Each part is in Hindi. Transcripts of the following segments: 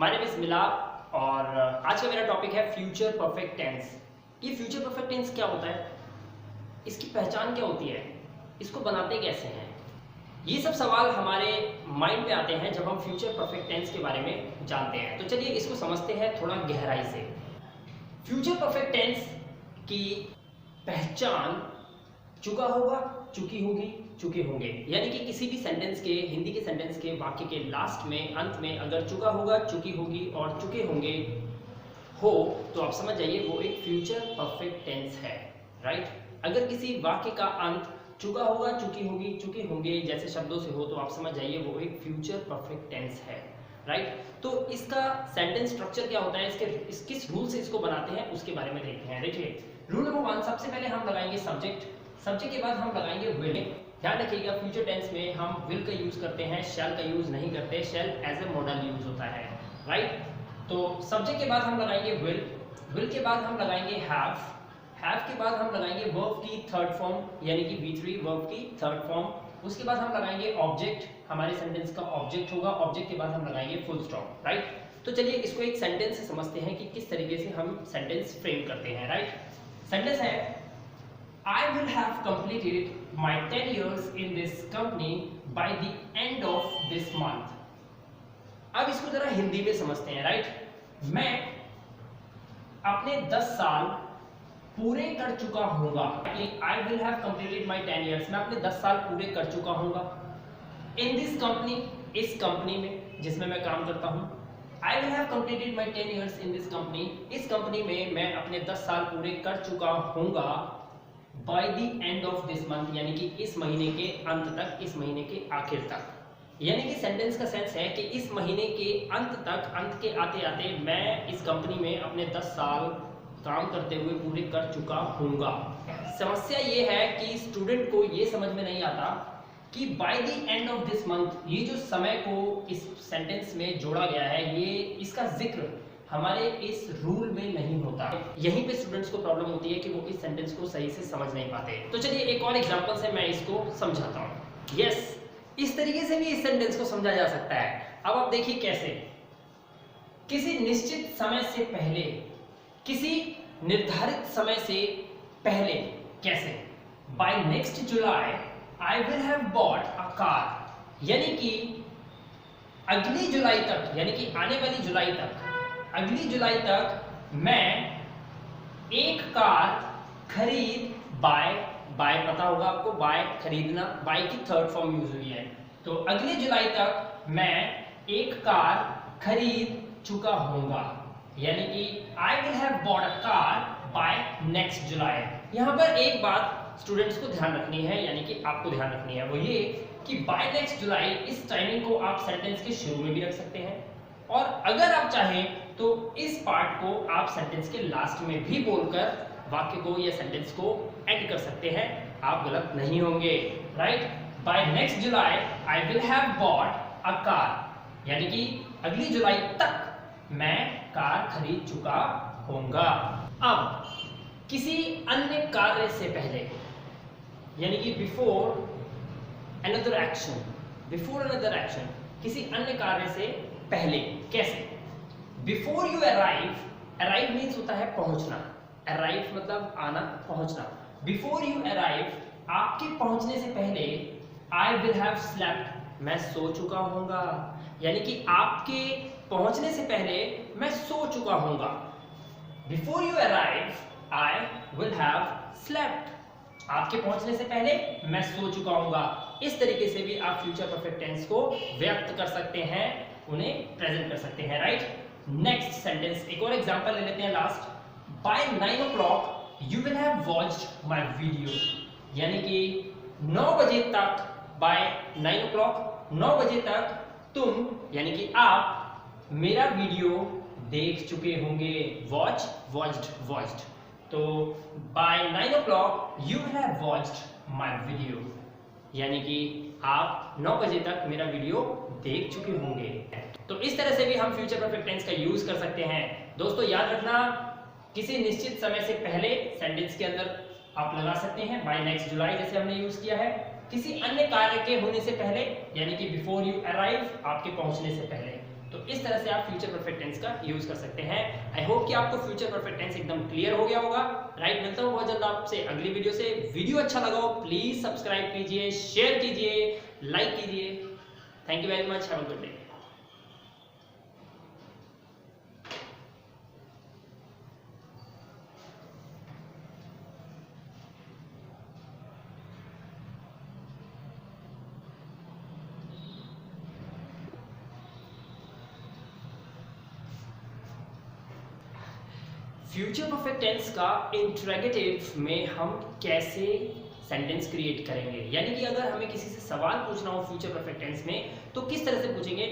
माय नेम इज मिलाप और आज का मेरा टॉपिक है फ्यूचर परफेक्ट टेंस। ये फ्यूचर परफेक्ट टेंस क्या होता है, इसकी पहचान क्या होती है, इसको बनाते कैसे हैं, ये सब सवाल हमारे माइंड पे आते हैं जब हम फ्यूचर परफेक्ट टेंस के बारे में जानते हैं। तो चलिए इसको समझते हैं थोड़ा गहराई से। फ्यूचर परफेक्ट टेंस की पहचान चुका होगा, चुकी होगी, चुके होंगे, यानी कि किसी भी सेंटेंस के, हिंदी के सेंटेंस के वाक्य के लास्ट में, अंत में अगर चुका होगा, चुकी होगी और चुके होंगे हो तो आप समझ जाइए वो एक फ्यूचर परफेक्ट टेंस है। राइट? अगर किसी वाक्य का अंत चुका होगा, चुकी होगी, चुके होंगे जैसे शब्दों से हो तो आप समझ जाइए वो एक फ्यूचर परफेक्ट टेंस है। राइट? तो इसका सेंटेंस स्ट्रक्चर क्या होता है, किस रूल से इसको बनाते हैं उसके बारे में देखते हैं। देखिए रूल नंबर 1, सबसे पहले हम लगाएंगे सब्जेक्ट, सब्जेक्ट के बाद हम लगाएंगे विल। ध्यान रखिएगा फ्यूचर टेंस में हम विल का यूज करते हैं, शैल का यूज नहीं करते, shell as a model use होता है। राइट? तो सब्जेक्ट के बाद हम लगाएंगे विल, विल के बाद हम लगाएंगे हैव, हैव के बाद हम लगाएंगे वर्ब की थर्ड फॉर्म यानी कि V3 वर्ब की थर्ड फॉर्म। उसके बाद हम लगाएंगे ऑब्जेक्ट, हमारे सेंटेंस का ऑब्जेक्ट होगा, ऑब्जेक्ट के बाद हम लगाएंगे फुल स्टॉप। राइट? तो चलिए इसको एक सेंटेंस से समझते हैं कि किस तरीके से हम सेंटेंस फ्रेम करते हैं। राइट? सेंटेंस है I will have completed my 10 years in this company by the end of this month. अब इसको जरा हिंदी में समझते हैं। राइट? मैं अपने 10 साल पूरे कर चुका हूंगा। I will have completed my 10 years. मैं अपने 10 साल पूरे कर चुका हूंगा। In this company, इस कंपनी में जिसमें मैं काम करता हूँ। I will have completed my 10 years in this company. इस कंपनी में मैं अपने 10 साल पूरे कर चुका हूंगा by the end of this month, यानी कि इस महीने के अंत तक, इस महीने के आखिर तक। यानी कि सेंटेंस का सेंस है कि इस महीने के अंत तक, अंत के आते आते मैं इस कंपनी में अपने 10 साल काम करते हुए पूरे कर चुका हूँगा। समस्या ये है कि स्टूडेंट को ये समझ में नहीं आता कि by the end of this month, ये जो समय को इस सेंटेंस में जोड़ा गया है, ये इसका जिक्र हमारे इस रूल में नहीं होता। यहीं पे स्टूडेंट्स को प्रॉब्लम होती है कि वो इस सेंटेंस को सही से समझ नहीं पाते। तो चलिए एक और एग्जांपल से मैं इसको समझाता हूँ। यस, इस तरीके से भी इस सेंटेंस को समझा जा सकता है। अब आप देखिए कैसे। किसी निश्चित समय से पहले, किसी निर्धारित समय से पहले, कैसे? By next July I will have bought a car, यानी कि अगली जुलाई तक, यानी कि आने वाली जुलाई तक, अगली जुलाई तक मैं एक कार खरीद, बाय पता होगा आपको, बाय खरीदना, बाय की थर्ड फॉर्म यूज हुई है। तो अगली जुलाई तक मैं एक कार खरीद चुका होऊंगा, यानी कि I will have bought a car by next July. यहाँ पर एक बात स्टूडेंट्स को ध्यान रखनी है, यानी कि आपको ध्यान रखनी है, वो ये कि बाय नेक्स्ट जुलाई, इस टाइमिंग को आप सेंटेंस के शुरू में भी रख सकते हैं और अगर आप चाहें तो इस पार्ट को आप सेंटेंस के लास्ट में भी बोलकर वाक्य को या सेंटेंस को एंड कर सकते हैं, आप गलत नहीं होंगे। Right? By next July I will have bought a car, यानी कि अगली जुलाई तक मैं कार खरीद चुका होऊंगा। अब किसी अन्य कार्य से पहले, यानी कि before another action, before another action, किसी अन्य कार्य से पहले, कैसे? Before you arrive, arrive means होता है पहुंचना, अराइव मतलब आना, पहुंचना। बिफोर यू अराइव, आपके पहुंचने से पहले, आई विल हैव स्लेप्ट, मैं सो चुका होऊंगा, यानी कि आपके पहुंचने से पहले मैं सो चुका होऊंगा। Before you arrive I will have slept, आपके पहुंचने से पहले मैं सो चुका होऊंगा। इस तरीके से भी आप फ्यूचर परफेक्ट टेंस को व्यक्त कर सकते हैं, उन्हें प्रेजेंट कर सकते हैं। राइट? नेक्स्ट सेंटेंस, एक और एग्जांपल ले लेते हैं last. By 9 o'clock you will have watched my video, यानी कि 9 बजे तक, बाय 9 o'clock, 9 बजे तक तुम, यानी कि आप मेरा वीडियो देख चुके होंगे। Watch, watched, watched. तो by 9 o'clock you will have watched my video, यानी कि आप 9 बजे तक मेरा वीडियो देख चुके होंगे। तो इस तरह से भी हम फ्यूचर परफेक्ट टेंस का यूज कर सकते हैं। दोस्तों याद रखना, किसी निश्चित समय से पहले सेंटेंस के अंदर आप लगा सकते हैं बाय नेक्स्ट जुलाई, जैसे हमने यूज किया है। किसी अन्य कार्य के होने से पहले, यानी कि बिफोर यू अराइव, आपके पहुंचने से पहले। तो इस तरह से आप फ्यूचर परफेक्ट टेंस का यूज कर सकते हैं। आई होप कि आपको फ्यूचर परफेक्ट टेंस एकदम क्लियर हो गया होगा। राइट, मिलता हूं बहुत जल्द आपसे अगली वीडियो से। वीडियो अच्छा लगा हो प्लीज सब्सक्राइब कीजिए, शेयर कीजिए, लाइक कीजिए। Thank you very much, have a good day. Future perfect tense का इंट्रोगेटिव में हम कैसे सेंटेंस क्रिएट करेंगे, यानी कि अगर हमें किसी से सवाल पूछना हो फ्यूचर परफेक्ट टेंस में तो किस तरह से पूछेंगे,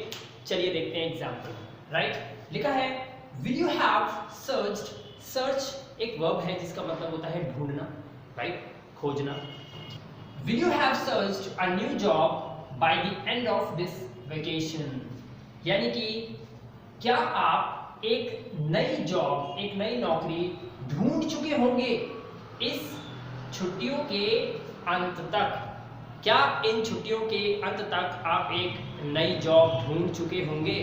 चलिए देखते हैं एग्जांपल। राइट, लिखा है will you have searched. Search एक वर्ब है जिसका मतलब होता है ढूंढना, राइट, खोजना। Will you have searched a new job by the end of this vacation, यानी कि क्या आप एक नई जॉब, एक नई नौकरी ढूंढ चुके होंगे इस छुट्टियों के अंत तक। क्या इन छुट्टियों के अंत तक आप एक नई जॉब ढूंढ चुके होंगे?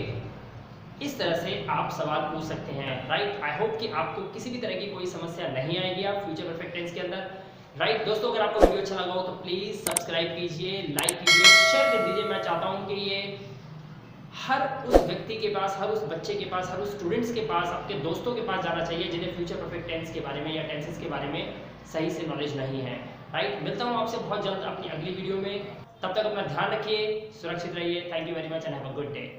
इस तरह से आप सवाल पूछ सकते हैं। राइट, आई होप कि आपको किसी भी तरह की कोई समस्या नहीं आएगी आप फ्यूचर परफेक्ट टेंस के अंदर। राइट दोस्तों, अगर आपको वीडियो अच्छा लगा हो तो प्लीज सब्सक्राइब कीजिए, लाइक कीजिए, शेयर कर दीजिए। मैं चाहता हूं कि ये हर उस व्यक्ति के पास, हर उस बच्चे के पास, हर उस स्टूडेंट्स के पास, आपके दोस्तों के पास जाना चाहिए जिन्हें फ्यूचर परफेक्ट टेंस के बारे में या टेंसेस के बारे में सही से नॉलेज नहीं है। राइट, मिलता हूं आपसे बहुत जल्द अपनी अगली वीडियो में। तब तक अपना ध्यान रखिए, सुरक्षित रहिए। Thank you very much and have a good day.